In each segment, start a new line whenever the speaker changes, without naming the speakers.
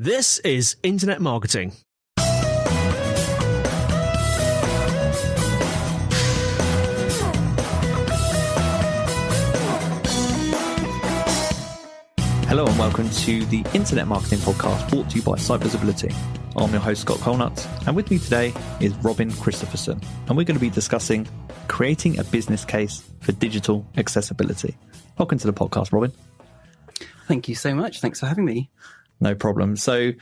This is Internet Marketing.
Hello and welcome to the Internet Marketing Podcast brought to you by Visibility. I'm your host, Scott.colenutt, and with me today is Robin Christopherson, and we're going to be discussing creating a business case for digital accessibility. Welcome to the podcast, Robin.
Thank you so much. Thanks for having me.
No problem. So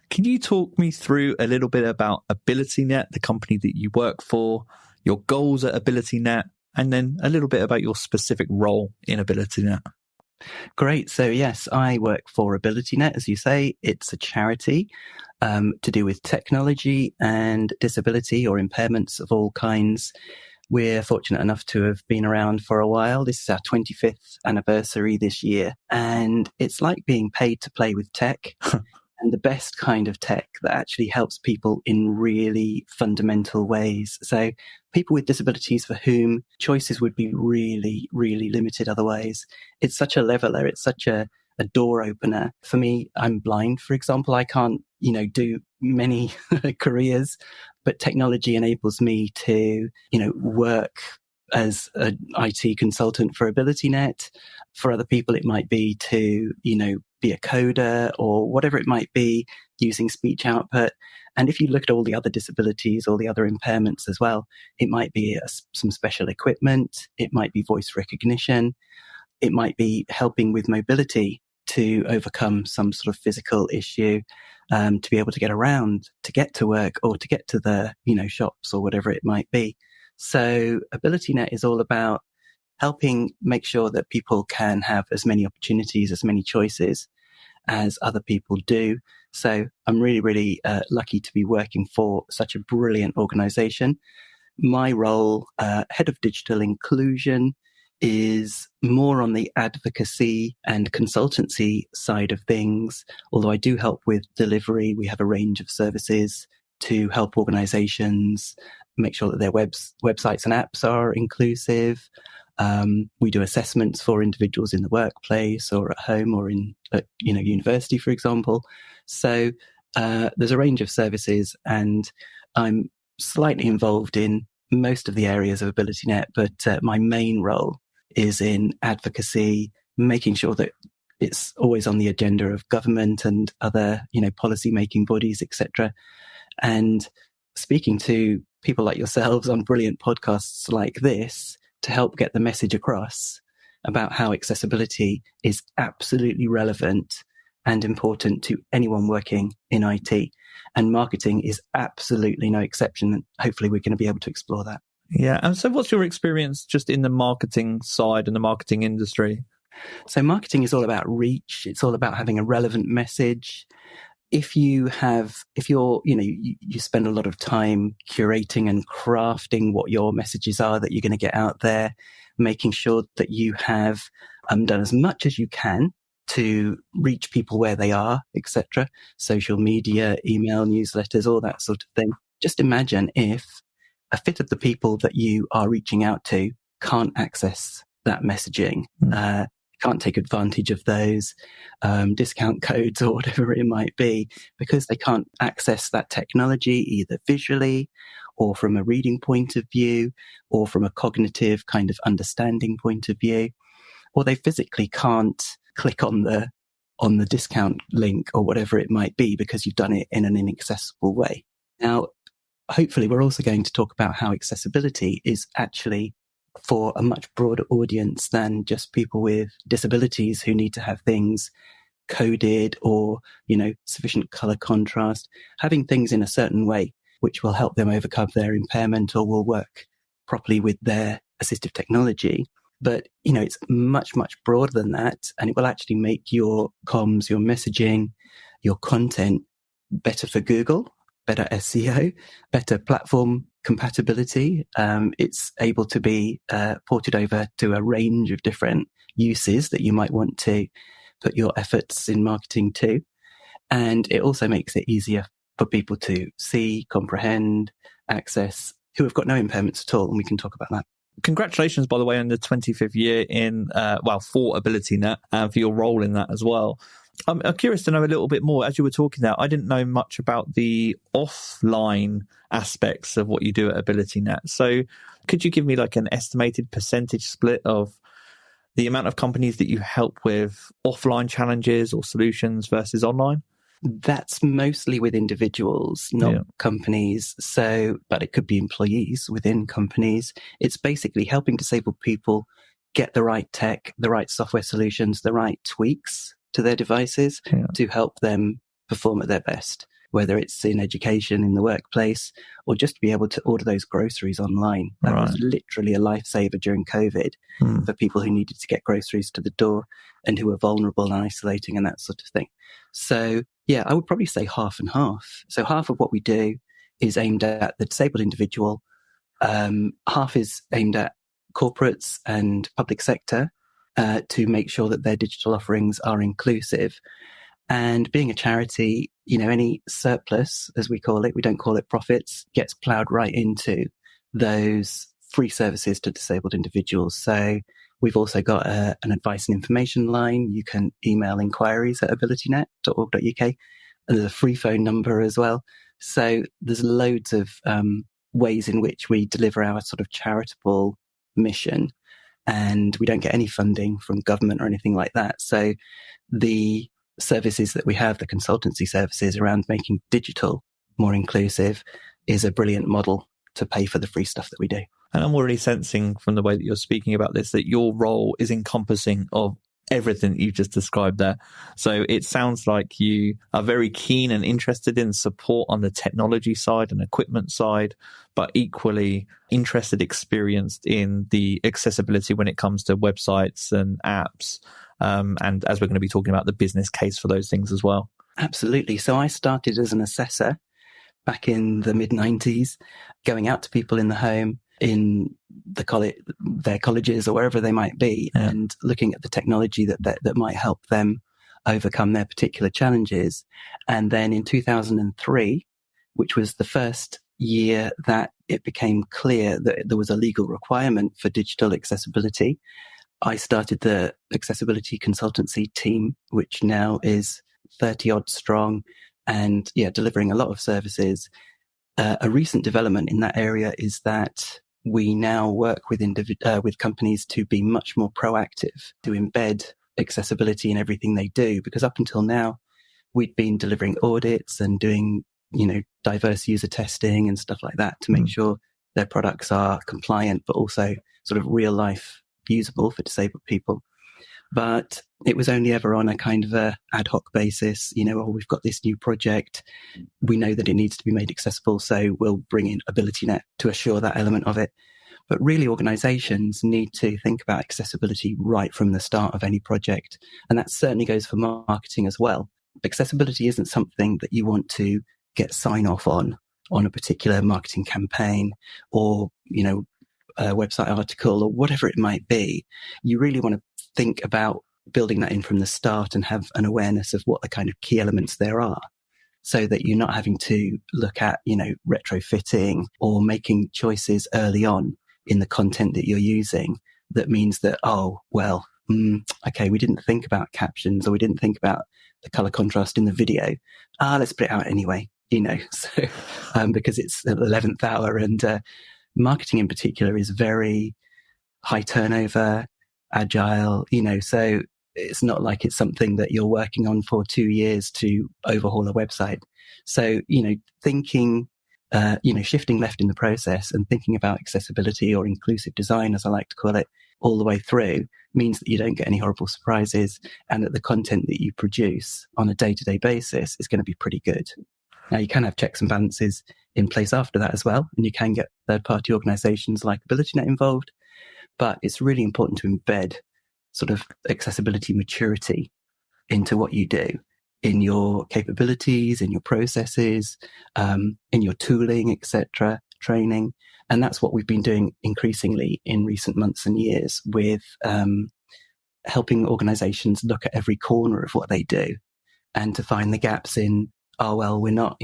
can you talk me through a little bit about AbilityNet, the company that you work for, your goals at AbilityNet, and then a little bit about your specific role in AbilityNet?
Great. So yes, I work for AbilityNet, as you say. It's a charity to do with technology and disability or impairments of all kinds. We're fortunate enough to have been around for a while. This is our 25th anniversary this year. And it's like being paid to play with tech and the best kind of tech that actually helps people in really fundamental ways. So people with disabilities for whom choices would be really, really limited otherwise. It's such a leveler. It's such a door opener. For me, I'm blind, for example. I can't, do many careers, but technology enables me to, work as an IT consultant for AbilityNet. For other people, it might be to, be a coder or whatever it might be using speech output. And if you look at all the other disabilities, all the other impairments as well, it might be some special equipment. It might be voice recognition. It might be helping with mobility to overcome some sort of physical issue, to be able to get around, to get to work or to get to the, shops or whatever it might be. So AbilityNet is all about helping make sure that people can have as many opportunities, as many choices as other people do. So I'm really, really lucky to be working for such a brilliant organization. My role, head of digital inclusion, is more on the advocacy and consultancy side of things. Although I do help with delivery, we have a range of services to help organizations make sure that their websites and apps are inclusive. We do assessments for individuals in the workplace or at home or at university, for example. So there's a range of services, and I'm slightly involved in most of the areas of AbilityNet, but my main role is in advocacy, making sure that it's always on the agenda of government and other, policy-making bodies, etc. And speaking to people like yourselves on brilliant podcasts like this to help get the message across about how accessibility is absolutely relevant and important to anyone working in IT. And marketing is absolutely no exception. And hopefully we're going to be able to explore that.
Yeah. And so what's your experience just in the marketing side and the marketing industry?
So marketing is all about reach. It's all about having a relevant message. If you spend a lot of time curating and crafting what your messages are that you're going to get out there, making sure that you have done as much as you can to reach people where they are, etc. Social media, email, newsletters, all that sort of thing. Just imagine if a fifth of the people that you are reaching out to can't access that messaging, can't take advantage of those discount codes or whatever it might be, because they can't access that technology either visually or from a reading point of view or from a cognitive kind of understanding point of view, or they physically can't click on the discount link or whatever it might be because you've done it in an inaccessible way. Now, hopefully we're also going to talk about how accessibility is actually for a much broader audience than just people with disabilities who need to have things coded or, sufficient color contrast, having things in a certain way which will help them overcome their impairment or will work properly with their assistive technology. But, it's much, much broader than that. And it will actually make your comms, your messaging, your content better for Google, better SEO, better platform compatibility. It's able to be ported over to a range of different uses that you might want to put your efforts in marketing to. And it also makes it easier for people to see, comprehend, access, who have got no impairments at all. And we can talk about that.
Congratulations, by the way, on the 25th year for AbilityNet and for your role in that as well. I'm curious to know a little bit more. As you were talking there, I didn't know much about the offline aspects of what you do at AbilityNet. So could you give me like an estimated percentage split of the amount of companies that you help with offline challenges or solutions versus online?
That's mostly with individuals, not companies. So, but it could be employees within companies. It's basically helping disabled people get the right tech, the right software solutions, the right tweaks to their devices to help them perform at their best, whether it's in education, in the workplace, or just to be able to order those groceries online. That was literally a lifesaver during COVID for people who needed to get groceries to the door and who were vulnerable and isolating and that sort of thing. So, yeah, I would probably say half and half. So half of what we do is aimed at the disabled individual. Half is aimed at corporates and public sector to make sure that their digital offerings are inclusive. And being a charity, any surplus, as we call it, we don't call it profits, gets ploughed right into those free services to disabled individuals. So we've also got an advice and information line. You can email inquiries at abilitynet.org.uk. And there's a free phone number as well. So there's loads of ways in which we deliver our sort of charitable mission. And we don't get any funding from government or anything like that. So the services that we have, the consultancy services around making digital more inclusive, is a brilliant model to pay for the free stuff that we do.
And I'm already sensing from the way that you're speaking about this that your role is encompassing of everything that you've just described there. So it sounds like you are very keen and interested in support on the technology side and equipment side, but equally interested, experienced in the accessibility when it comes to websites and apps. And as we're going to be talking about the business case for those things as well.
Absolutely. So I started as an assessor back in the mid-90s, going out to people in the home, in their colleges or wherever they might be, and looking at the technology that might help them overcome their particular challenges. And then in 2003, which was the first year that it became clear that there was a legal requirement for digital accessibility, I started the accessibility consultancy team, which now is 30 odd strong and delivering a lot of services. A recent development in that area is that we now work with companies to be much more proactive, to embed accessibility in everything they do. Because up until now, we'd been delivering audits and doing, diverse user testing and stuff like that to make sure their products are compliant, but also sort of real life usable for disabled people. But it was only ever on a kind of a ad hoc basis, we've got this new project. We know that it needs to be made accessible, so we'll bring in AbilityNet to assure that element of it. But really, organizations need to think about accessibility right from the start of any project. And that certainly goes for marketing as well. Accessibility isn't something that you want to get sign off on a particular marketing campaign or, a website article or whatever it might be. You really want to think about building that in from the start and have an awareness of what the kind of key elements there are, so that you're not having to look at, retrofitting or making choices early on in the content that you're using. That means that, okay, we didn't think about captions or we didn't think about the color contrast in the video. Let's put it out anyway, so because it's the 11th hour and marketing in particular is very high turnover, agile, so it's not like it's something that you're working on for 2 years to overhaul a website. So, thinking, shifting left in the process and thinking about accessibility or inclusive design, as I like to call it, all the way through means that you don't get any horrible surprises and that the content that you produce on a day-to-day basis is going to be pretty good. Now, you can have checks and balances in place after that as well, and you can get third-party organizations like AbilityNet involved, but it's really important to embed sort of accessibility maturity into what you do, in your capabilities, in your processes, in your tooling, etc., training. And that's what we've been doing increasingly in recent months and years with helping organizations look at every corner of what they do and to find the gaps in, we're not,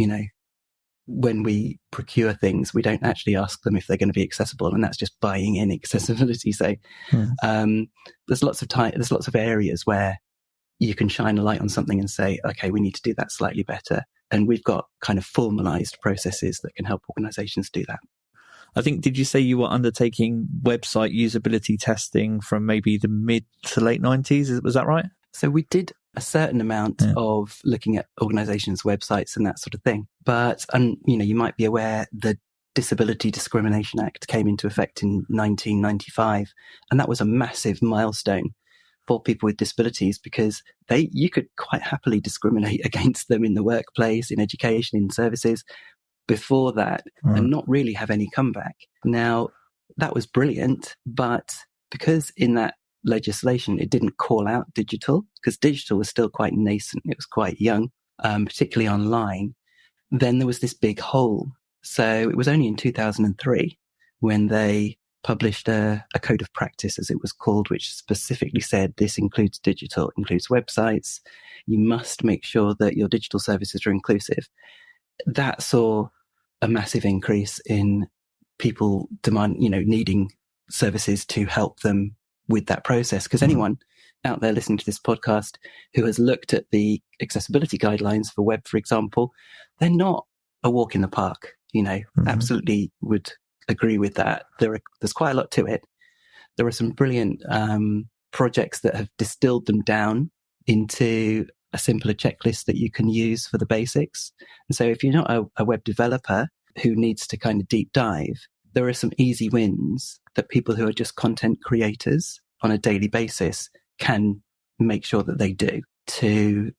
when we procure things, we don't actually ask them if they're going to be accessible, and that's just buying in accessibility. So there's lots of areas where you can shine a light on something and say, okay, we need to do that slightly better. And we've got kind of formalized processes that can help organizations do that.
I think, did you say you were undertaking website usability testing from maybe the mid to late 90s? Was that right?
So we did a certain amount of looking at organizations' websites and that sort of thing. But, you might be aware the Disability Discrimination Act came into effect in 1995. And that was a massive milestone for people with disabilities because you could quite happily discriminate against them in the workplace, in education, in services before that and not really have any comeback. Now, that was brilliant, but because in that legislation, it didn't call out digital because digital was still quite nascent. It was quite young, particularly online. Then there was this big hole. So it was only in 2003 when they published a code of practice, as it was called, which specifically said this includes digital, includes websites. You must make sure that your digital services are inclusive. That saw a massive increase in people needing services to help them with that process. Because anyone out there listening to this podcast who has looked at the accessibility guidelines for web, for example, they're not a walk in the park. Absolutely would agree with that. There's quite a lot to it. There are some brilliant projects that have distilled them down into a simpler checklist that you can use for the basics. And so if you're not a web developer who needs to kind of deep dive, there are some easy wins that people who are just content creators on a daily basis can make sure that they do to,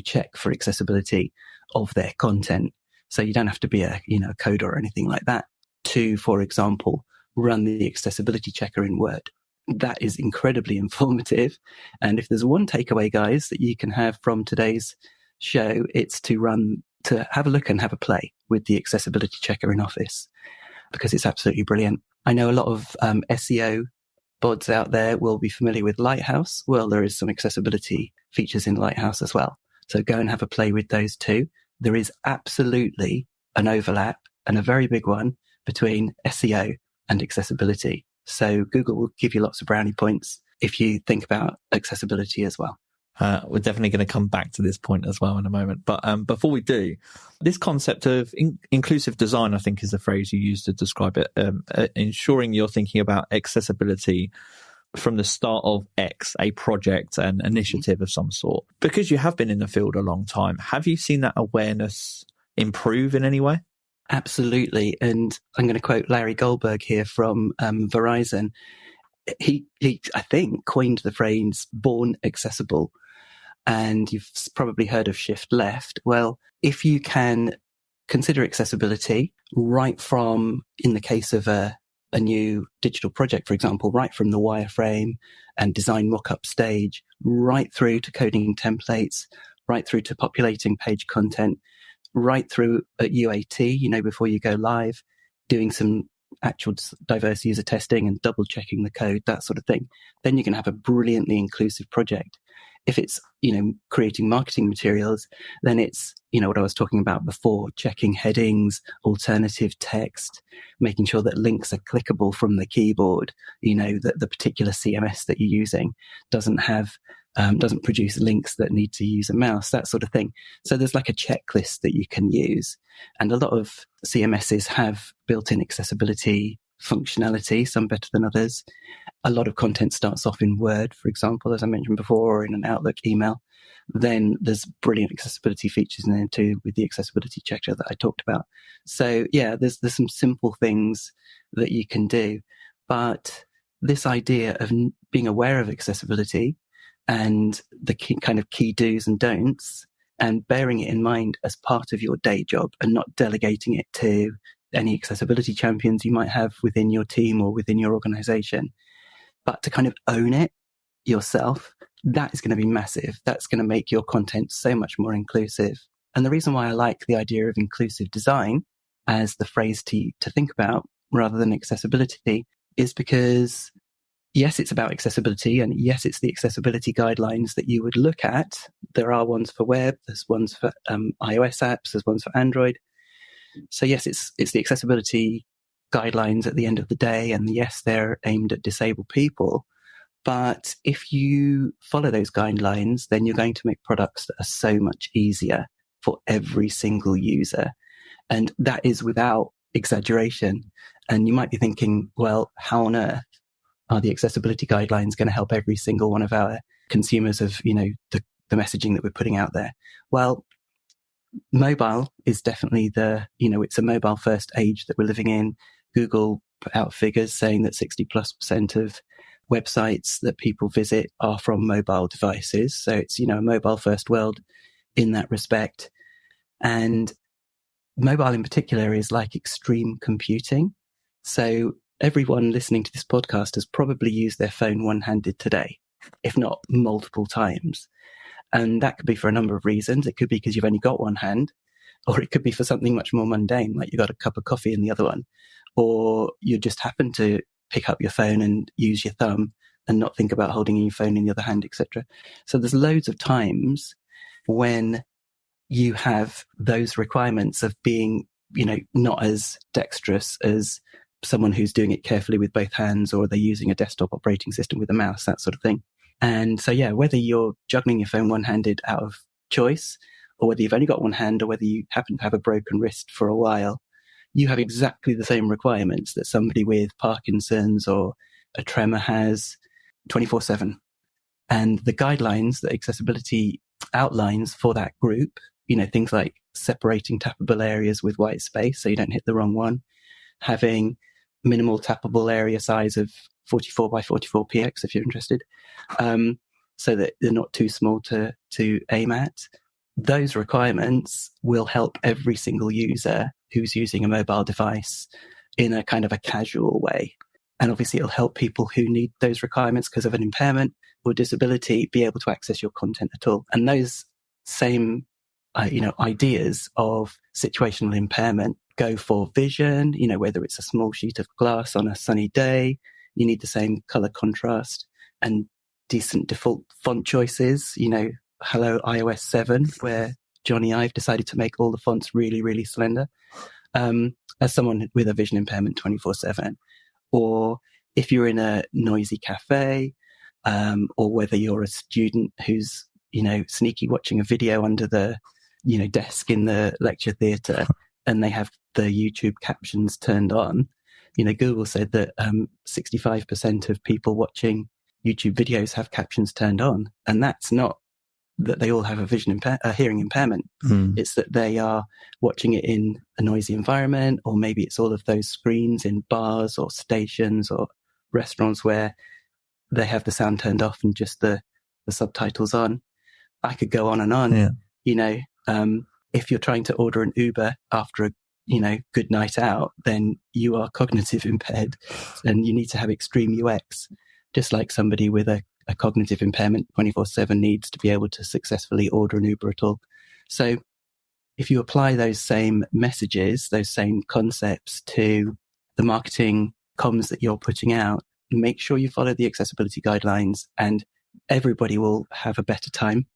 check for accessibility of their content. So you don't have to be a coder or anything like that to, for example, run the accessibility checker in Word. That is incredibly informative. And if there's one takeaway, guys, that you can have from today's show, it's to have a look and have a play with the accessibility checker in Office, because it's absolutely brilliant. I know a lot of SEO bods out there will be familiar with Lighthouse. Well, there is some accessibility features in Lighthouse as well. So go and have a play with those too. There is absolutely an overlap, and a very big one, between SEO and accessibility. So Google will give you lots of brownie points if you think about accessibility as well.
We're definitely going to come back to this point as well in a moment. But before we do, this concept of inclusive design, I think, is the phrase you use to describe it, ensuring you're thinking about accessibility from the start of a project, an initiative of some sort. Because you have been in the field a long time, have you seen that awareness improve in any way?
Absolutely. And I'm going to quote Larry Goldberg here from Verizon. He, I think, coined the phrase born accessible. And you've probably heard of shift left. Well, if you can consider accessibility right from, in the case of a new digital project, for example, right from the wireframe and design mock-up stage, right through to coding templates, right through to populating page content, right through at UAT, before you go live, doing some actual diverse user testing and double checking the code, that sort of thing, then you can have a brilliantly inclusive project. If it's, creating marketing materials, then it's, what I was talking about before, checking headings, alternative text, making sure that links are clickable from the keyboard, that the particular CMS that you're using doesn't produce links that need to use a mouse, that sort of thing. So there's like a checklist that you can use. And a lot of CMSs have built-in accessibility functionality, some better than others. A lot of content starts off in Word, for example, as I mentioned before, or in an Outlook email. Then there's brilliant accessibility features in there too, with the accessibility checker that I talked about. So yeah, there's some simple things that you can do. But this idea of being aware of accessibility and the kind of key do's and don'ts, and bearing it in mind as part of your day job and not delegating it to any accessibility champions you might have within your team or within your organization, but to kind of own it yourself, that is going to be massive. That's going to make your content so much more inclusive. And the reason why I like the idea of inclusive design as the phrase to think about rather than accessibility is because, yes, it's about accessibility, and yes, it's the accessibility guidelines that you would look at. There are ones for web, there's ones for iOS apps, there's ones for Android. So yes, it's the accessibility guidelines at the end of the day, and yes, they're aimed at disabled people. But if you follow those guidelines, then you're going to make products that are so much easier for every single user. And that is without exaggeration. And you might be thinking, well, how on earth are the accessibility guidelines going to help every single one of our consumers of, the messaging that we're putting out there? Well, mobile is definitely it's a mobile first age that we're living in. Google put out figures saying that 60+% of websites that people visit are from mobile devices. So it's, a mobile first world in that respect. And mobile in particular is like extreme computing. So everyone listening to this podcast has probably used their phone one-handed today, if not multiple times. And that could be for a number of reasons. It could be because you've only got one hand, or it could be for something much more mundane, like you've got a cup of coffee in the other one, or you just happen to pick up your phone and use your thumb and not think about holding your phone in the other hand, etc. So there's loads of times when you have those requirements of being, not as dexterous as someone who's doing it carefully with both hands, or they're using a desktop operating system with a mouse, that sort of thing. And so, whether you're juggling your phone one-handed out of choice, or whether you've only got one hand, or whether you happen to have a broken wrist for a while, you have exactly the same requirements that somebody with Parkinson's or a tremor has 24/7. And the guidelines that accessibility outlines for that group, things like separating tappable areas with white space so you don't hit the wrong one, having minimal tappable area size of 44 by 44 px if you're interested, so that they're not too small to aim at. Those requirements will help every single user who's using a mobile device in a kind of a casual way. And obviously it'll help people who need those requirements because of an impairment or disability be able to access your content at all. And those same, ideas of situational impairment go for vision, whether it's a small sheet of glass on a sunny day, you need the same color contrast and decent default font choices, hello iOS 7, where Johnny Ive decided to make all the fonts really, really slender, as someone with a vision impairment 24/7. Or if you're in a noisy cafe, or whether you're a student who's, sneaky watching a video under the, desk in the lecture theatre and they have the YouTube captions turned on. Google said that 65% of people watching YouTube videos have captions turned on. And that's not that they all have a hearing impairment. It's that they are watching it in a noisy environment, or maybe it's all of those screens in bars or stations or restaurants where they have the sound turned off and just the subtitles on. I could go on and on. Yeah. If you're trying to order an Uber after a good night out, then you are cognitive impaired and you need to have extreme UX, just like somebody with a cognitive impairment 24/7 needs to be able to successfully order an Uber at all. So if you apply those same messages, those same concepts to the marketing comms that you're putting out, make sure you follow the accessibility guidelines and everybody will have a better time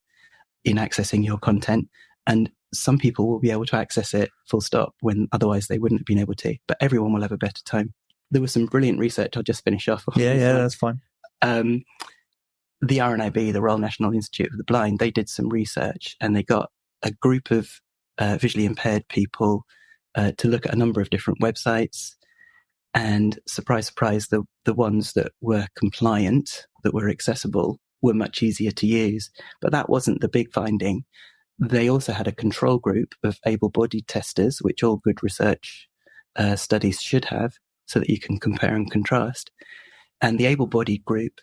in accessing your content. And some people will be able to access it full stop when otherwise they wouldn't have been able to, but everyone will have a better time. There was some brilliant research. I'll just finish off.
Yeah, that's fine.
The RNIB, the Royal National Institute of the Blind, they did some research and they got a group of visually impaired people to look at a number of different websites. And surprise, surprise, the ones that were compliant, that were accessible, were much easier to use. But that wasn't the big finding. They also had a control group of able-bodied testers, which all good research studies should have, so that you can compare and contrast. And the able-bodied group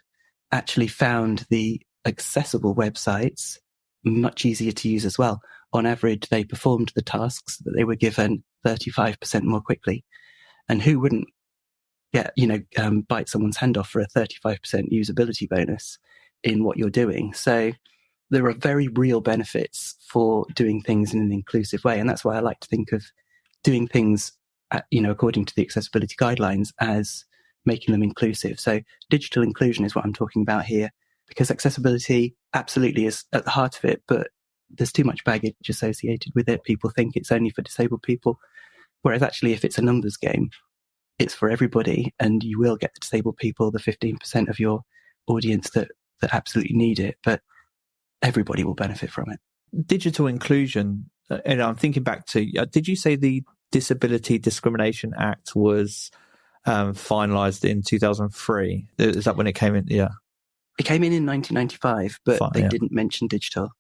actually found the accessible websites much easier to use as well. On average, they performed the tasks that they were given 35% more quickly. And who wouldn't bite someone's hand off for a 35% usability bonus in what you're doing? So there are very real benefits for doing things in an inclusive way. And that's why I like to think of doing things, according to the accessibility guidelines as making them inclusive. So digital inclusion is what I'm talking about here, because accessibility absolutely is at the heart of it, but there's too much baggage associated with it. People think it's only for disabled people, whereas actually if it's a numbers game, it's for everybody, and you will get the disabled people the 15% of your audience that absolutely need it, but everybody will benefit from it.
Digital inclusion, and I'm thinking back to, did you say the Disability Discrimination Act was finalised in 2003? Is that when it came in? Yeah.
It came in 1995, but they didn't mention digital.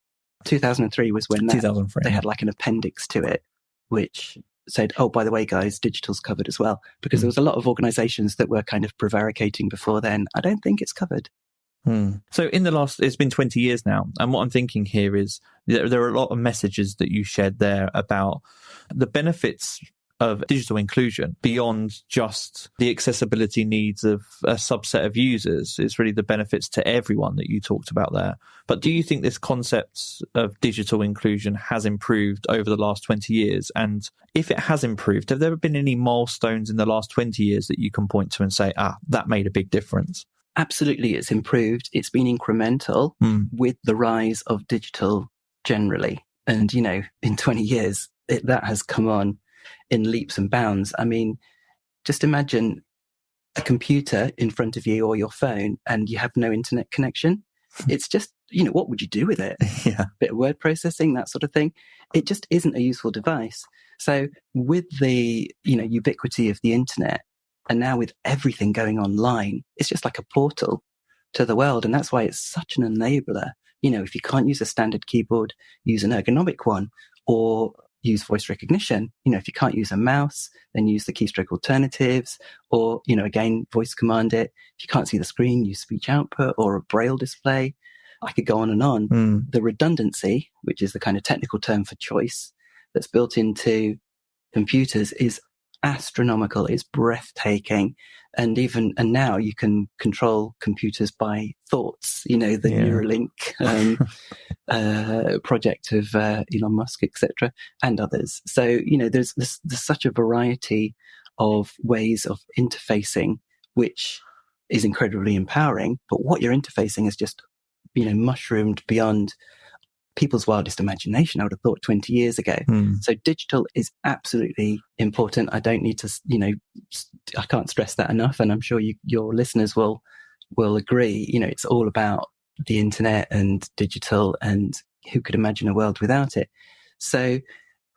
2003 was when they had like an appendix to it, which said, oh, by the way, guys, digital's covered as well. Because there was a lot of organisations that were kind of prevaricating before then. I don't think it's covered.
So it's been 20 years now. And what I'm thinking here is there are a lot of messages that you shared there about the benefits of digital inclusion beyond just the accessibility needs of a subset of users. It's really the benefits to everyone that you talked about there. But do you think this concept of digital inclusion has improved over the last 20 years? And if it has improved, have there been any milestones in the last 20 years that you can point to and say, that made a big difference?
Absolutely, it's improved. It's been incremental with the rise of digital generally. And, in 20 years, that has come on in leaps and bounds. I mean, just imagine a computer in front of you or your phone and you have no internet connection. It's just, what would you do with it?
Yeah.
Bit of word processing, that sort of thing. It just isn't a useful device. So with the, ubiquity of the internet, and now with everything going online, it's just like a portal to the world. And that's why it's such an enabler. If you can't use a standard keyboard, use an ergonomic one, or use voice recognition. If you can't use a mouse, then use the keystroke alternatives, or, again, voice command it. If you can't see the screen, use speech output or a braille display. I could go on and on. The redundancy, which is the kind of technical term for choice that's built into computers, is astronomical. It's breathtaking. And now you can control computers by thoughts, the Neuralink project of Elon Musk, etc., and others. So, there's such a variety of ways of interfacing, which is incredibly empowering. But what you're interfacing is just, mushroomed beyond people's wildest imagination. I would have thought 20 years ago. So digital is absolutely important. I don't need to, I can't stress that enough. And I'm sure your listeners will agree. It's all about the internet and digital, and who could imagine a world without it? So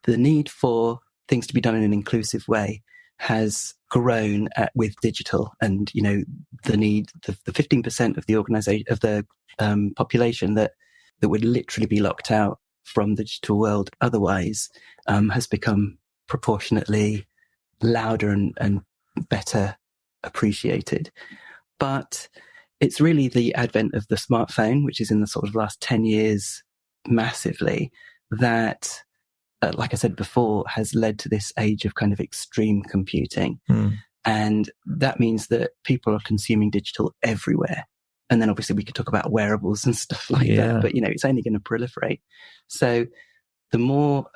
the need for things to be done in an inclusive way has grown with digital, and, the need, the 15% of the organization, of the population that would literally be locked out from the digital world otherwise, has become proportionately louder and better appreciated. But it's really the advent of the smartphone, which is in the sort of last 10 years massively, that, like I said before, has led to this age of kind of extreme computing. And that means that people are consuming digital everywhere. And then obviously we could talk about wearables and stuff like that, but it's only going to proliferate. So the more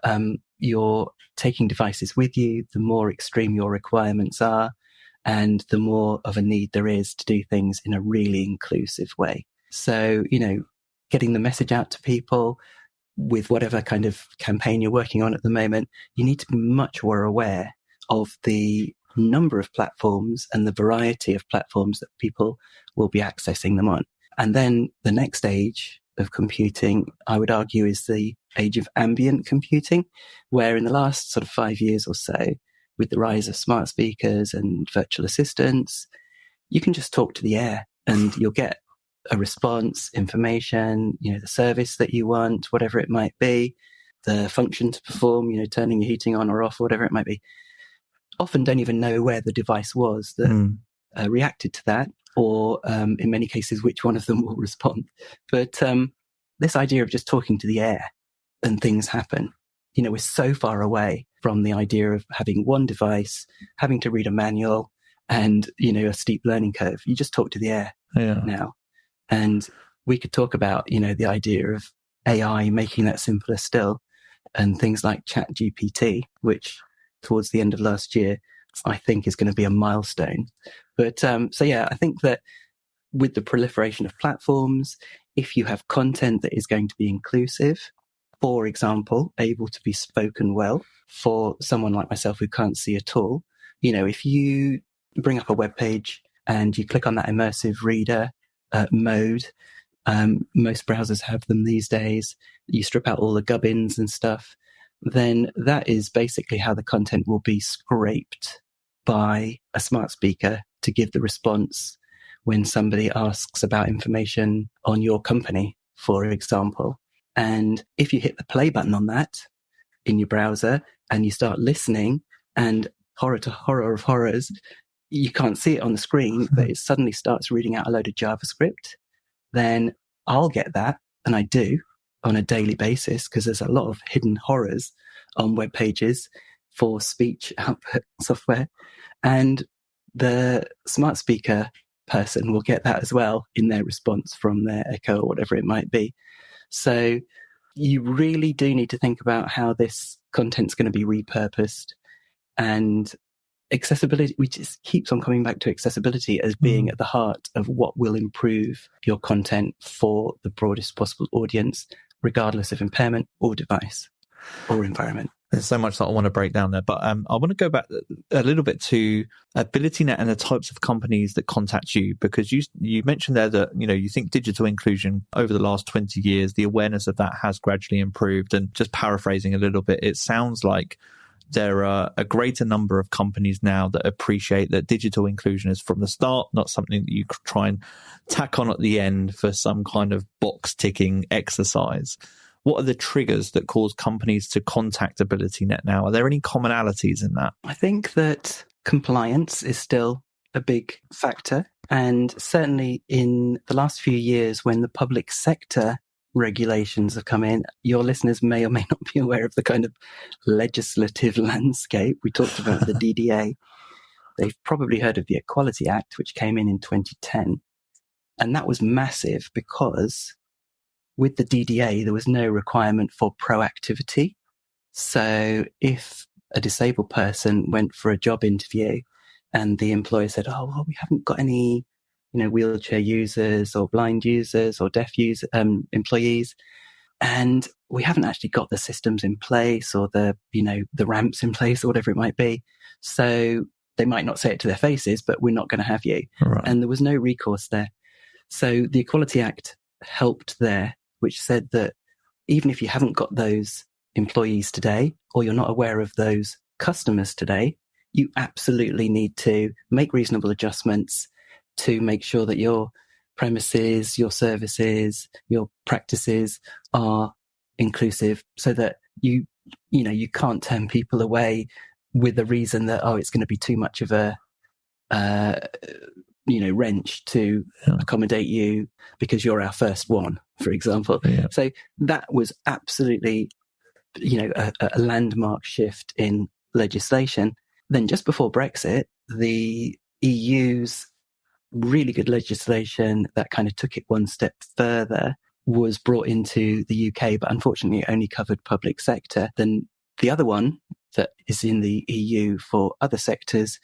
you're taking devices with you, the more extreme your requirements are, and the more of a need there is to do things in a really inclusive way. So, getting the message out to people with whatever kind of campaign you're working on at the moment, you need to be much more aware of the number of platforms and the variety of platforms that people will be accessing them on. And then the next age of computing, I would argue, is the age of ambient computing, where in the last sort of 5 years or so, with the rise of smart speakers and virtual assistants, you can just talk to the air and you'll get a response, information, the service that you want, whatever it might be, the function to perform, turning your heating on or off, whatever it might be. Often don't even know where the device was that reacted to that, or in many cases, which one of them will respond. But this idea of just talking to the air and things happen, we're so far away from the idea of having one device, having to read a manual and, a steep learning curve. You just talk to the air now. And we could talk about, the idea of AI making that simpler still, and things like ChatGPT, which towards the end of last year, I think is going to be a milestone. But I think that with the proliferation of platforms, if you have content that is going to be inclusive, for example, able to be spoken well for someone like myself who can't see at all, if you bring up a web page and you click on that immersive reader mode. Most browsers have them these days. You strip out all the gubbins and stuff. Then that is basically how the content will be scraped by a smart speaker to give the response when somebody asks about information on your company, for example. And if you hit the play button on that in your browser and you start listening, and horror to horror of horrors, you can't see it on the screen, but it suddenly starts reading out a load of JavaScript, then I'll get that, and I do on a daily basis, because there's a lot of hidden horrors on web pages for speech output software. And the smart speaker person will get that as well in their response from their Echo or whatever it might be. So you really do need to think about how this content's going to be repurposed. And accessibility, we just keeps on coming back to accessibility as being at the heart of what will improve your content for the broadest possible audience, regardless of impairment or device or environment.
There's so much that I want to break down there, but I want to go back a little bit to AbilityNet and the types of companies that contact you, because you mentioned there that, you think digital inclusion over the last 20 years, the awareness of that has gradually improved. And just paraphrasing a little bit, it sounds like there are a greater number of companies now that appreciate that digital inclusion is from the start, not something that you try and tack on at the end for some kind of box ticking exercise. What are the triggers that cause companies to contact AbilityNet now? Are there any commonalities in that?
I think that compliance is still a big factor. And certainly in the last few years, when the public sector regulations have come in, your listeners may or may not be aware of the kind of legislative landscape. We talked about the DDA. They've probably heard of the Equality Act, which came in 2010. And that was massive because with the DDA, there was no requirement for proactivity. So if a disabled person went for a job interview and the employer said, oh, well, we haven't got any, wheelchair users or blind users or deaf employees, and we haven't actually got the systems in place or the ramps in place or whatever it might be. So they might not say it to their faces, but we're not going to have you.
Right.
And there was no recourse there. So the Equality Act helped there, which said that even if you haven't got those employees today, or you're not aware of those customers today, you absolutely need to make reasonable adjustments to make sure that your premises, your services, your practices are inclusive, so that you can't turn people away with the reason that, it's going to be too much of a wrench to accommodate you because you're our first one, for example.
Yeah.
So that was absolutely, a landmark shift in legislation. Then just before Brexit, the EU's really good legislation that kind of took it one step further was brought into the UK, but unfortunately it only covered public sector. Then the other one that is in the EU for other sectors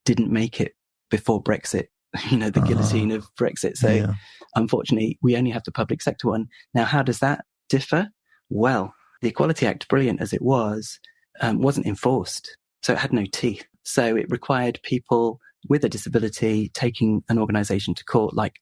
didn't make it before Brexit, the guillotine of Brexit. So unfortunately, we only have the public sector one. Now, how does that differ? Well, the Equality Act, brilliant as it was, wasn't enforced. So it had no teeth. So it required people with a disability taking an organization to court, like,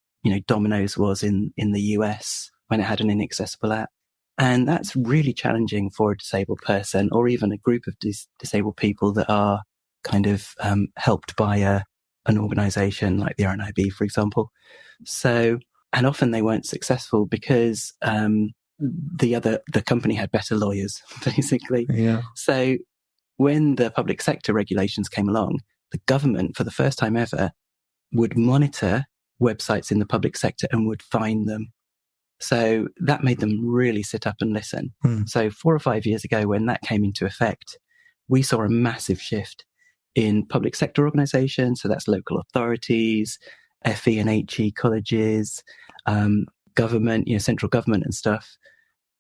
Domino's was in the US when it had an inaccessible app. And that's really challenging for a disabled person, or even a group of disabled people that are kind of helped by an organization like the RNIB, for example. So, and often they weren't successful because the company had better lawyers, basically.
Yeah.
So when the public sector regulations came along, the government, for the first time ever, would monitor websites in the public sector and would fine them. So that made them really sit up and listen. So 4 or 5 years ago, when that came into effect, we saw a massive shift in public sector organizations. So that's local authorities, FE and HE colleges, government, central government and stuff,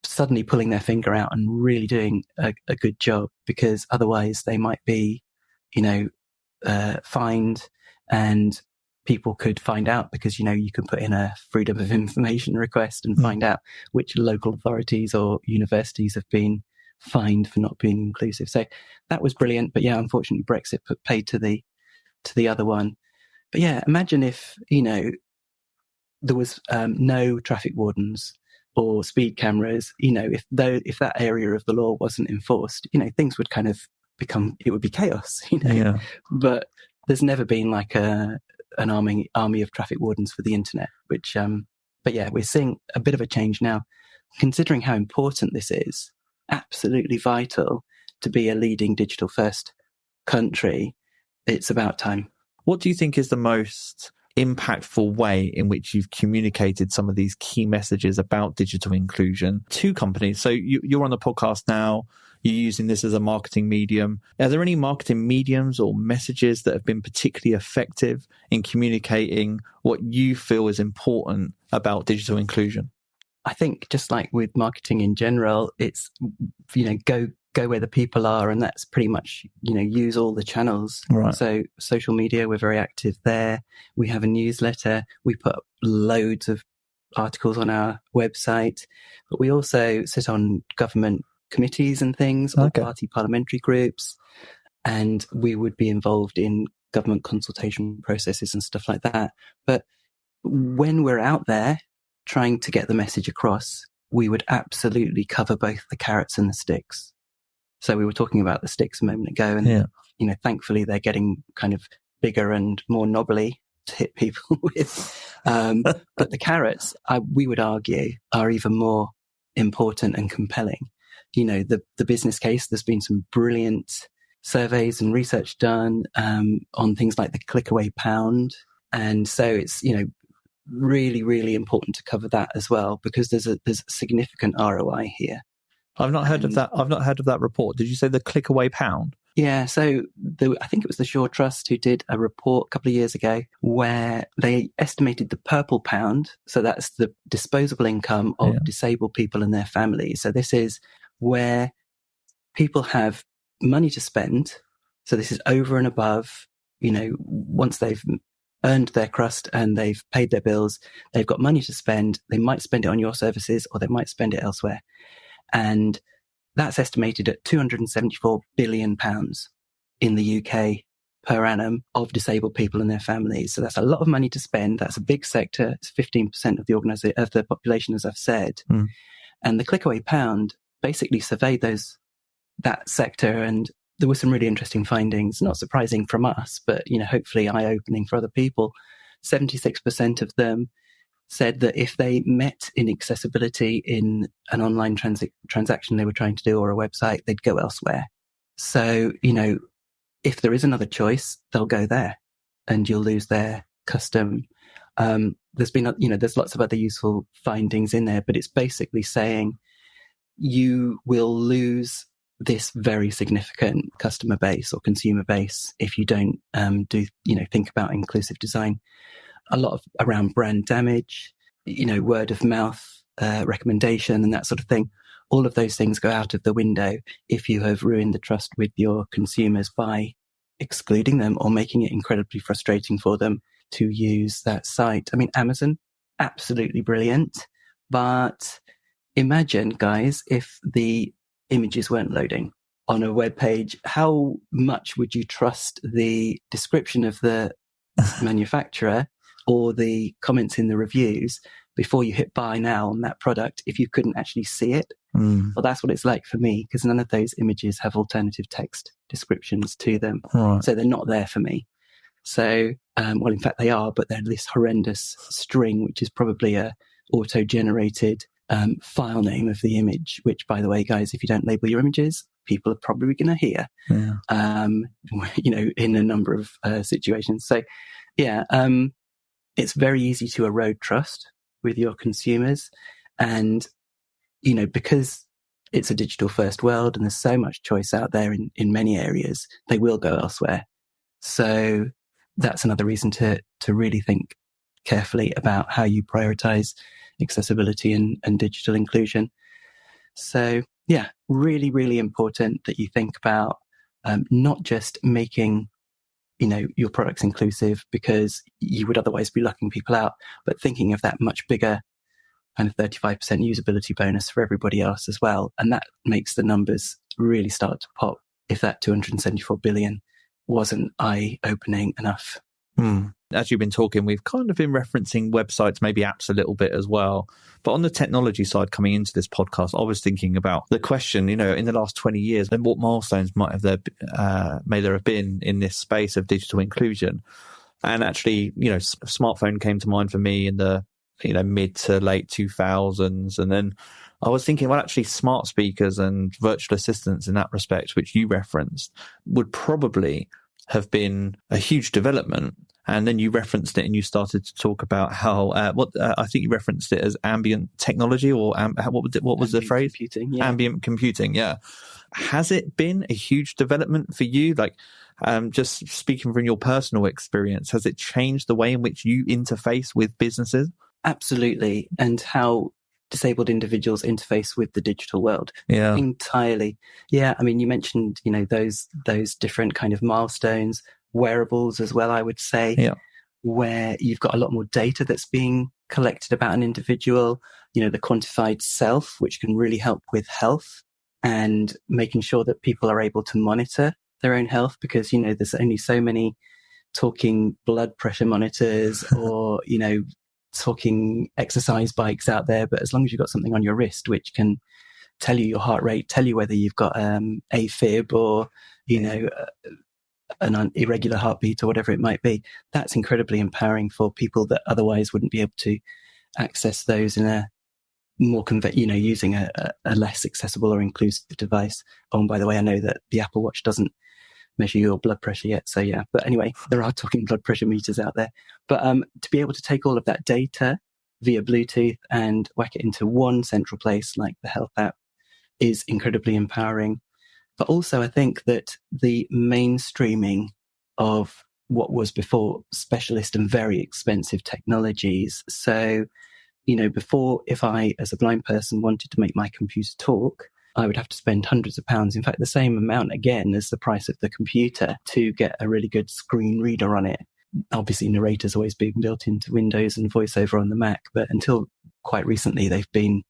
suddenly pulling their finger out and really doing a good job, because otherwise they might be, fined, and people could find out, because, you can put in a freedom of information request and find out which local authorities or universities have been fined for not being inclusive. So that was brilliant. But yeah, unfortunately, Brexit put paid to the other one. But yeah, imagine if, there was no traffic wardens or speed cameras, if that area of the law wasn't enforced, things would kind of it would be chaos,
Yeah.
But there's never been like an army of traffic wardens for the internet, which, but yeah, we're seeing a bit of a change now, considering how important this is, absolutely vital to be a leading digital first country. It's about time.
What do you think is the most impactful way in which you've communicated some of these key messages about digital inclusion to companies? So you're on the podcast now, you're using this as a marketing medium. Are there any marketing mediums or messages that have been particularly effective in communicating what you feel is important about digital inclusion?
I think just like with marketing in general, it's, go where the people are, and that's pretty much, use all the channels.
Right.
So social media, we're very active there. We have a newsletter. We put up loads of articles on our website, but we also sit on government committees and things, or party parliamentary groups, and we would be involved in government consultation processes and stuff like that. But when we're out there trying to get the message across, we would absolutely cover both the carrots and the sticks. So we were talking about the sticks a moment ago, and thankfully they're getting kind of bigger and more knobbly to hit people with. But the carrots, we would argue, are even more important and compelling. The business case, there's been some brilliant surveys and research done on things like the click away pound. And so it's, really, really important to cover that as well, because there's a significant ROI here.
I've not heard of that. I've not heard of that report. Did you say the click away pound?
Yeah. So I think it was the Shaw Trust who did a report a couple of years ago where they estimated the purple pound. So that's the disposable income of disabled people and their families. So this is where people have money to spend. So this is over and above, once they've earned their crust and they've paid their bills, they've got money to spend. They might spend it on your services, or they might spend it elsewhere. And that's estimated at £274 billion in the UK per annum of disabled people and their families. So that's a lot of money to spend. That's a big sector. It's 15% of the population, as I've said. And the clickaway pound basically surveyed that sector, and there were some really interesting findings, not surprising from us, but hopefully eye-opening for other people. 76% of them said that if they met inaccessibility in an online transaction they were trying to do, or a website, they'd go elsewhere. So, if there is another choice, they'll go there, and you'll lose their custom. There's been, there's lots of other useful findings in there, but it's basically saying you will lose this very significant customer base or consumer base if you don't think about inclusive design. A lot of around brand damage, word of mouth, recommendation and that sort of thing. All of those things go out of the window if you have ruined the trust with your consumers by excluding them or making it incredibly frustrating for them to use that site. I mean, Amazon, absolutely brilliant. But imagine, guys, if the images weren't loading on a web page, how much would you trust the description of the manufacturer or the comments in the reviews before you hit buy now on that product if you couldn't actually see it? Well, that's what it's like for me, because none of those images have alternative text descriptions to them. Right. So they're not there for me. So, well, in fact they are, but they're this horrendous string, which is probably a auto-generated file name of the image, which, by the way, guys, if you don't label your images, people are probably going to hear, in a number of situations. So, it's very easy to erode trust with your consumers. And, because it's a digital first world and there's so much choice out there in many areas, they will go elsewhere. So that's another reason to really think carefully about how you prioritize accessibility and digital inclusion. So really, really important that you think about not just making your products inclusive because you would otherwise be locking people out, but thinking of that much bigger kind of 35% usability bonus for everybody else as well. And that makes the numbers really start to pop if that 274 billion wasn't eye-opening enough.
As you've been talking, we've kind of been referencing websites, maybe apps a little bit as well. But on the technology side, coming into this podcast, I was thinking about the question, in the last 20 years, and what milestones may there have been in this space of digital inclusion. And actually, smartphone came to mind for me in the, mid to late 2000s. And then I was thinking, well, actually smart speakers and virtual assistants in that respect, which you referenced, would probably have been a huge development. And then you referenced it and you started to talk about how, I think you referenced it as ambient technology or what was the phrase?
Computing, yeah.
Ambient computing, yeah. Has it been a huge development for you? Like, just speaking from your personal experience, has it changed the way in which you interface with businesses?
Absolutely. And how disabled individuals interface with the digital world.
Yeah.
Entirely. Yeah. I mean, you mentioned, those different kind of milestones, wearables as well, I would say,
yeah,
where you've got a lot more data that's being collected about an individual, the quantified self, which can really help with health and making sure that people are able to monitor their own health, because, there's only so many talking blood pressure monitors or, talking exercise bikes out there. But as long as you've got something on your wrist, which can tell you your heart rate, tell you whether you've got AFib or, an irregular heartbeat or whatever it might be, that's incredibly empowering for people that otherwise wouldn't be able to access those in a more using a less accessible or inclusive device. Oh, and by the way, I know that the Apple Watch doesn't measure your blood pressure yet. So yeah, but anyway, there are talking blood pressure meters out there. But to be able to take all of that data via Bluetooth and whack it into one central place like the health app is incredibly empowering. But also, I think that the mainstreaming of what was before specialist and very expensive technologies. So, before, if I, as a blind person, wanted to make my computer talk, I would have to spend hundreds of pounds, in fact, the same amount again as the price of the computer, to get a really good screen reader on it. Obviously, narrator's always been built into Windows and VoiceOver on the Mac, but until quite recently, they've been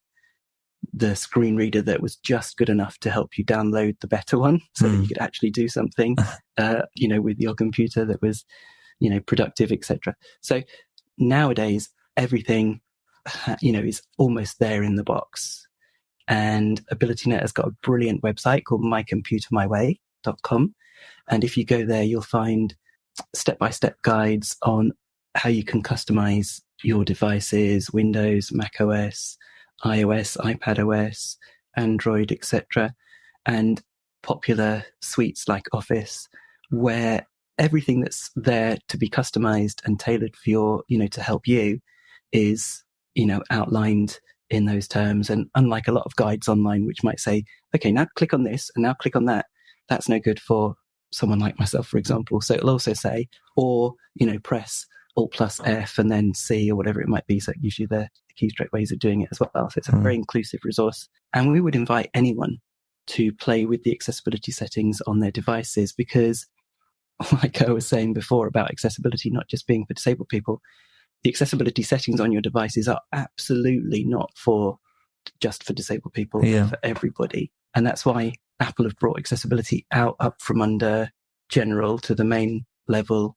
the screen reader that was just good enough to help you download the better one so that you could actually do something, with your computer that was, productive, etc. So nowadays, everything, is almost there in the box. And AbilityNet has got a brilliant website called mycomputermyway.com. And if you go there, you'll find step-by-step guides on how you can customize your devices, Windows, Mac OS, iOS, iPadOS, Android, etc., and popular suites like Office, where everything that's there to be customized and tailored for your, to help you is, outlined in those terms. And unlike a lot of guides online, which might say, okay, now click on this and now click on that, that's no good for someone like myself, for example. So it'll also say, or, press Alt plus F and then C or whatever it might be. So it gives you the keystroke ways of doing it as well. So it's a very inclusive resource. And we would invite anyone to play with the accessibility settings on their devices, because like I was saying before about accessibility not just being for disabled people, the accessibility settings on your devices are absolutely not just for disabled people, but for everybody. And that's why Apple have brought accessibility up from under general to the main level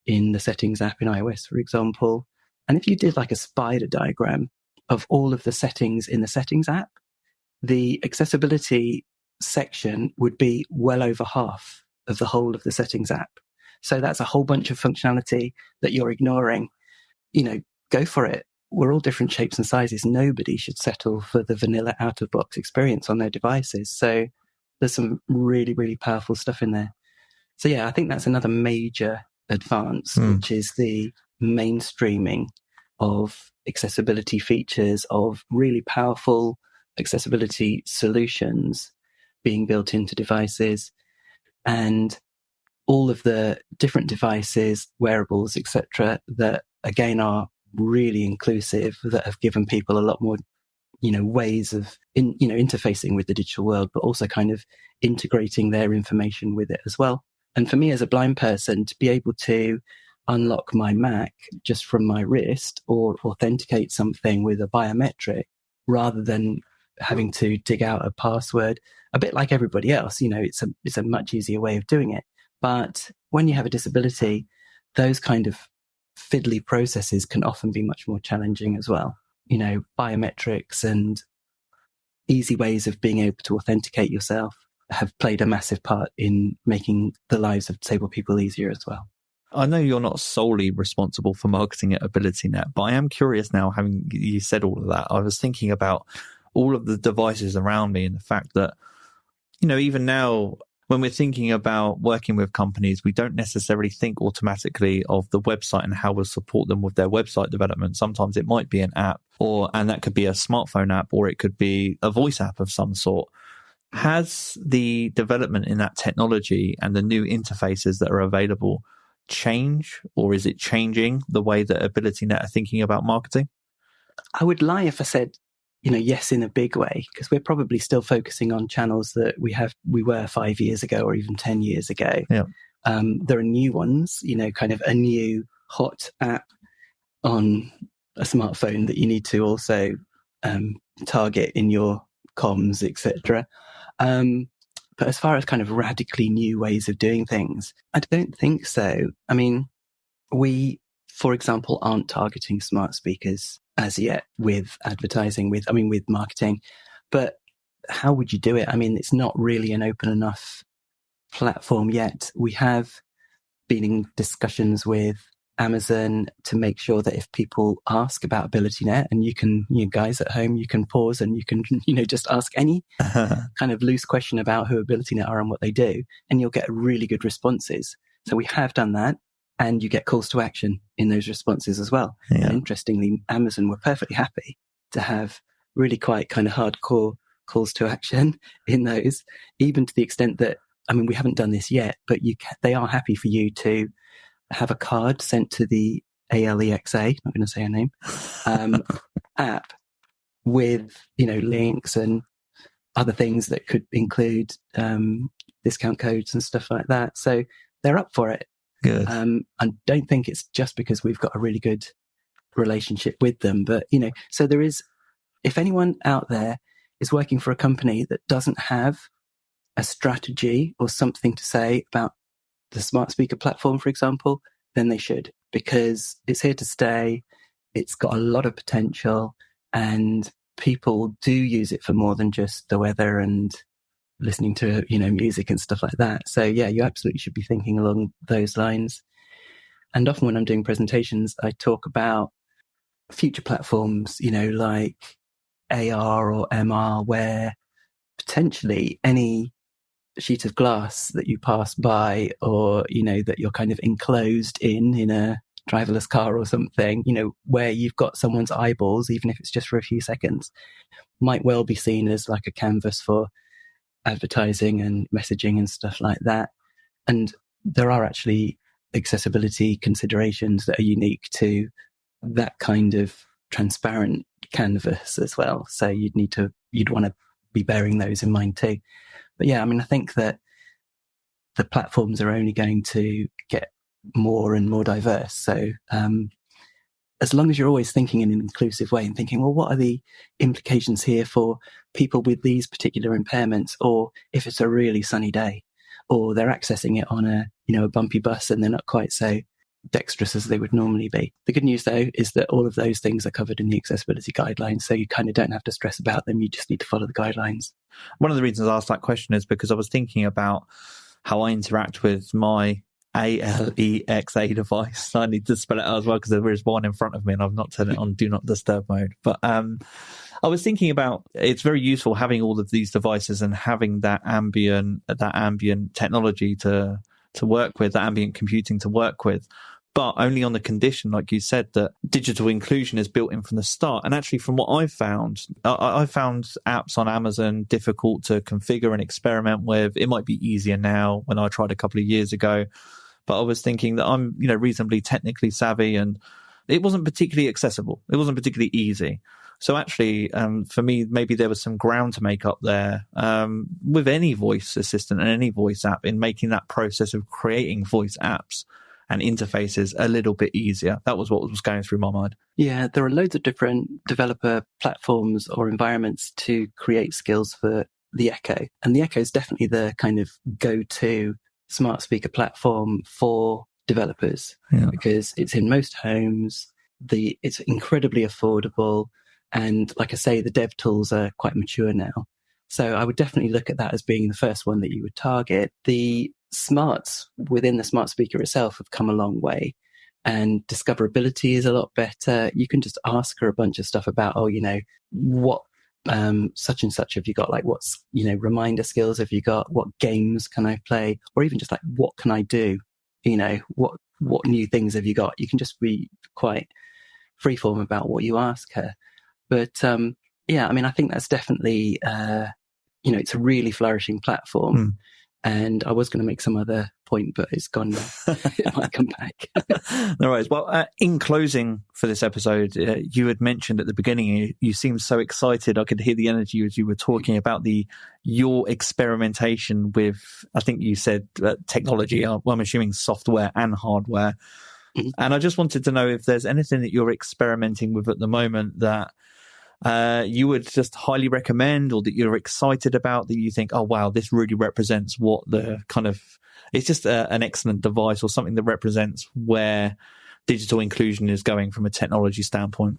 in the settings app in iOS, for example. And if you did like a spider diagram of all of the settings in the settings app, the accessibility section would be well over half of the whole of the settings app. So that's a whole bunch of functionality that you're ignoring. Go for it. We're all different shapes and sizes. Nobody should settle for the vanilla out-of-box experience on their devices. So there's some really, really powerful stuff in there. So yeah, I think that's another major advance, which is the mainstreaming of accessibility features, of really powerful accessibility solutions being built into devices, and all of the different devices, wearables, etc., that again are really inclusive, that have given people a lot more, ways of interfacing with the digital world, but also kind of integrating their information with it as well. And for me as a blind person, to be able to unlock my Mac just from my wrist or authenticate something with a biometric rather than having to dig out a password, a bit like everybody else, it's a much easier way of doing it. But when you have a disability, those kind of fiddly processes can often be much more challenging as well. Biometrics and easy ways of being able to authenticate yourself have played a massive part in making the lives of disabled people easier as well.
I know you're not solely responsible for marketing at AbilityNet, but I am curious now, having you said all of that, I was thinking about all of the devices around me and the fact that, even now, when we're thinking about working with companies, we don't necessarily think automatically of the website and how we'll support them with their website development. Sometimes it might be an app, and that could be a smartphone app, or it could be a voice app of some sort. Has the development in that technology and the new interfaces that are available change, or is it changing the way that AbilityNet are thinking about marketing?
I would lie if I said, yes, in a big way, because we're probably still focusing on channels that we were 5 years ago or even 10 years ago.
Yeah.
There are new ones, kind of a new hot app on a smartphone that you need to also target in your comms, etc. But as far as kind of radically new ways of doing things, I don't think so. I mean, we, for example, aren't targeting smart speakers as yet with advertising, with marketing. But how would you do it? I mean, it's not really an open enough platform yet. We have been in discussions with Amazon to make sure that if people ask about AbilityNet, and you guys at home, you can pause and you can, just ask any kind of loose question about who AbilityNet are and what they do, and you'll get really good responses. So we have done that, and you get calls to action in those responses as well.
Yeah.
And interestingly, Amazon were perfectly happy to have really quite kind of hardcore calls to action in those, even to the extent that, we haven't done this yet, but they are happy for you to have a card sent to the ALEXA, not going to say her name, app with, links and other things that could include discount codes and stuff like that. So they're up for it.
Good.
I don't think it's just because we've got a really good relationship with them, but, so there is, if anyone out there is working for a company that doesn't have a strategy or something to say about the smart speaker platform, for example, then they should, because it's here to stay. It's got a lot of potential, and people do use it for more than just the weather and listening to, music and stuff like that. So yeah, you absolutely should be thinking along those lines. And often when I'm doing presentations, I talk about future platforms, like AR or MR, where potentially any sheet of glass that you pass by, or that you're kind of enclosed in a driverless car or something, where you've got someone's eyeballs, even if it's just for a few seconds, might well be seen as like a canvas for advertising and messaging and stuff like that. And there are actually accessibility considerations that are unique to that kind of transparent canvas as well. So you'd want to be bearing those in mind too. But yeah, I think that the platforms are only going to get more and more diverse. So as long as you're always thinking in an inclusive way and thinking, well, what are the implications here for people with these particular impairments? Or if it's a really sunny day, or they're accessing it on a bumpy bus and they're not quite so dexterous as they would normally be. The good news, though, is that all of those things are covered in the accessibility guidelines, so you kind of don't have to stress about them. You just need to follow the guidelines.
One of the reasons I asked that question is because I was thinking about how I interact with my ALEXA device. I need to spell it out as well because there is one in front of me and I've not turned it on do not disturb mode. But I was thinking about, it's very useful having all of these devices and having that ambient technology to work with, that ambient computing to work with, but only on the condition, like you said, that digital inclusion is built in from the start. And actually, from what I've found, I found apps on Amazon difficult to configure and experiment with. It might be easier now when I tried a couple of years ago, but I was thinking that I'm, reasonably technically savvy, and it wasn't particularly accessible. It wasn't particularly easy. So actually, for me, maybe there was some ground to make up there with any voice assistant and any voice app in making that process of creating voice apps and interfaces a little bit easier. That was what was going through my mind.
Yeah, there are loads of different developer platforms or environments to create skills for the Echo. And the Echo is definitely the kind of go-to smart speaker platform for developers
Yeah.
because it's in most homes. It's incredibly affordable. And like I say, the dev tools are quite mature now. So I would definitely look at that as being the first one that you would target. The smarts within the smart speaker itself have come a long way, and discoverability is a lot better. You can just ask her a bunch of stuff about, what such and such have you got? Like, what's, reminder skills have you got? What games can I play? Or even just like, what can I do? What new things have you got? You can just be quite freeform about what you ask her. But I think that's definitely, it's a really flourishing platform. And I was going to make some other point, but it's gone now. It might come back.
No worries. Well, in closing for this episode, you had mentioned at the beginning, you seemed so excited. I could hear the energy as you were talking about your experimentation with, I think you said technology, I'm assuming software and hardware. Mm-hmm. And I just wanted to know if there's anything that you're experimenting with at the moment that you would just highly recommend, or that you're excited about, that you think, oh, wow, this really represents what the kind of, it's just an excellent device, or something that represents where digital inclusion is going from a technology standpoint?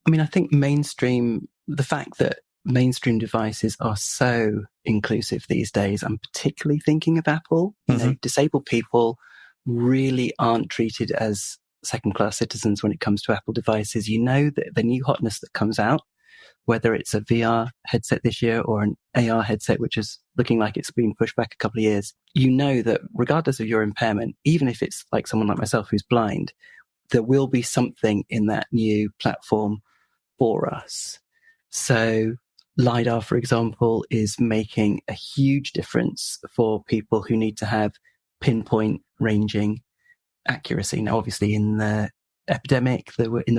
I mean, I think the fact that mainstream devices are so inclusive these days, I'm particularly thinking of Apple.
Mm-hmm.
Disabled people really aren't treated as second-class citizens when it comes to Apple devices. That the new hotness that comes out, whether it's a VR headset this year or an AR headset, which is looking like it's been pushed back a couple of years, that regardless of your impairment, even if it's like someone like myself who's blind, there will be something in that new platform for us. So LiDAR, for example, is making a huge difference for people who need to have pinpoint ranging accuracy. Now, obviously, in the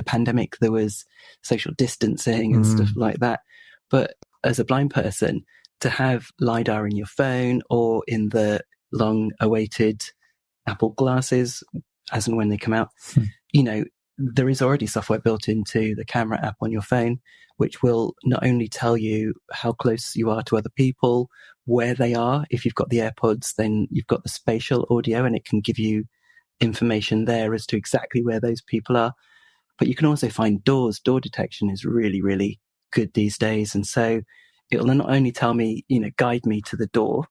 pandemic, there was social distancing and stuff like that. But as a blind person, to have LiDAR in your phone or in the long-awaited Apple glasses, as and when they come out, there is already software built into the camera app on your phone, which will not only tell you how close you are to other people, where they are. If you've got the AirPods, then you've got the spatial audio, and it can give you information there as to exactly where those people are. But you can also find doors. Door detection is really, really good these days. And so it will not only tell me, guide me to the door,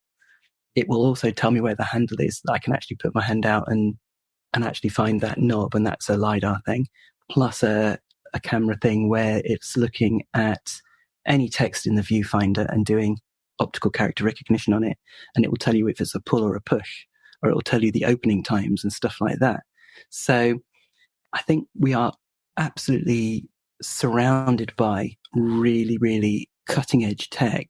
it will also tell me where the handle is. I can actually put my hand out and actually find that knob, and that's a LiDAR thing, plus a camera thing where it's looking at any text in the viewfinder and doing optical character recognition on it. And it will tell you if it's a pull or a push, or it will tell you the opening times and stuff like that. So I think we are absolutely surrounded by really, really cutting edge tech.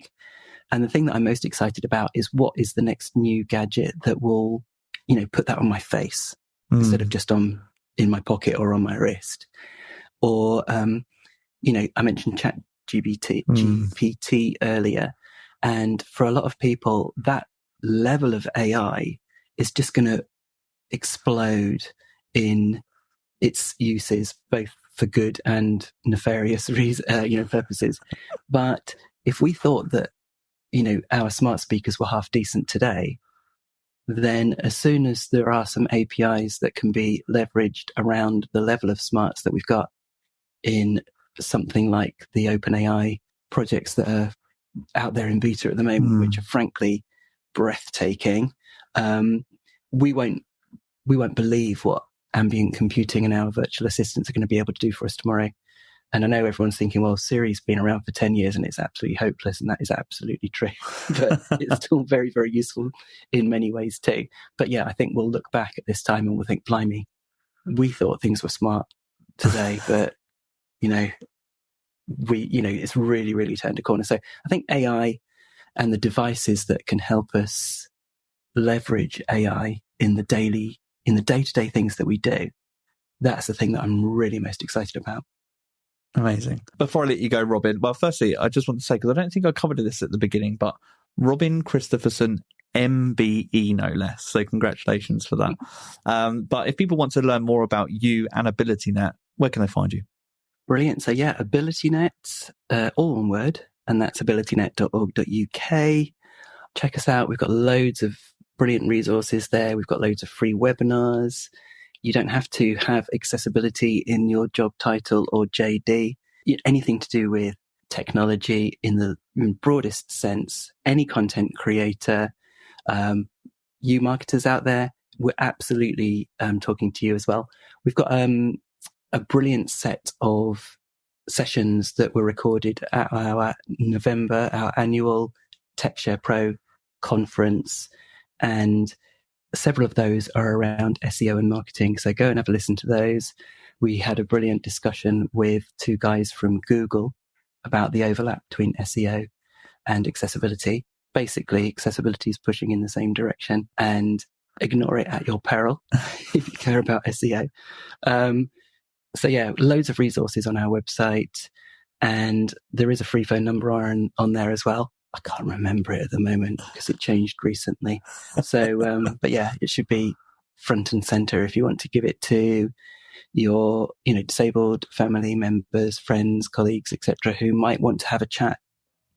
And the thing that I'm most excited about is what is the next new gadget that will, put that on my face instead of just in my pocket or on my wrist. Or, I mentioned GPT earlier. And for a lot of people, that level of AI is just going to explode in its uses, both for good and nefarious purposes. But if we thought that, our smart speakers were half decent today, then as soon as there are some APIs that can be leveraged around the level of smarts that we've got in something like the OpenAI projects that are out there in beta at the moment, which are frankly breathtaking, we won't believe what ambient computing and our virtual assistants are going to be able to do for us tomorrow. And I know everyone's thinking, well, Siri's been around for 10 years and it's absolutely hopeless. And that is absolutely true. But it's still very, very useful in many ways too. But yeah, I think we'll look back at this time and we'll think, blimey, we thought things were smart today, but, it's really, really turned a corner. So I think AI and the devices that can help us leverage AI in the day-to-day things that we do, that's the thing that I'm really most excited about.
Amazing. Before I let you go, Robin, well, firstly, I just want to say, because I don't think I covered this at the beginning, but Robin Christopherson MBE, no less. So congratulations for that. But if people want to learn more about you and AbilityNet, where can they find you?
Brilliant. So yeah, AbilityNet, all one word, and that's abilitynet.org.uk. Check us out. We've got loads of brilliant resources there. We've got loads of free webinars. You don't have to have accessibility in your job title or JD. Anything to do with technology in the broadest sense, any content creator, you marketers out there, we're absolutely talking to you as well. We've got a brilliant set of sessions that were recorded at our annual TechShare Pro conference, and several of those are around SEO and marketing. So go and have a listen to those. We had a brilliant discussion with two guys from Google about the overlap between SEO and accessibility. Basically, accessibility is pushing in the same direction, and ignore it at your peril if you care about SEO. So yeah, loads of resources on our website, and there is a free phone number on there as well. I can't remember it at the moment because it changed recently. So, but yeah, it should be front and center if you want to give it to your, disabled family members, friends, colleagues, etc., who might want to have a chat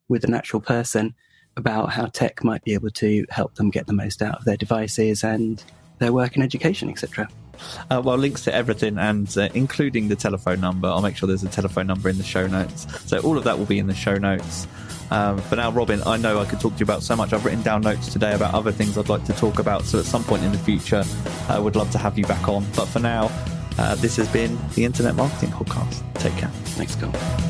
with an actual person about how tech might be able to help them get the most out of their devices and their work and education, etc.
Well, links to everything, and including the telephone number. I'll make sure there's a telephone number in the show notes. So all of that will be in the show notes. For now, Robin, I know I could talk to you about so much. I've written down notes today about other things I'd like to talk about. So at some point in the future, I would love to have you back on. But for now, this has been the Internet Marketing Podcast. Take care.
Thanks, Scott.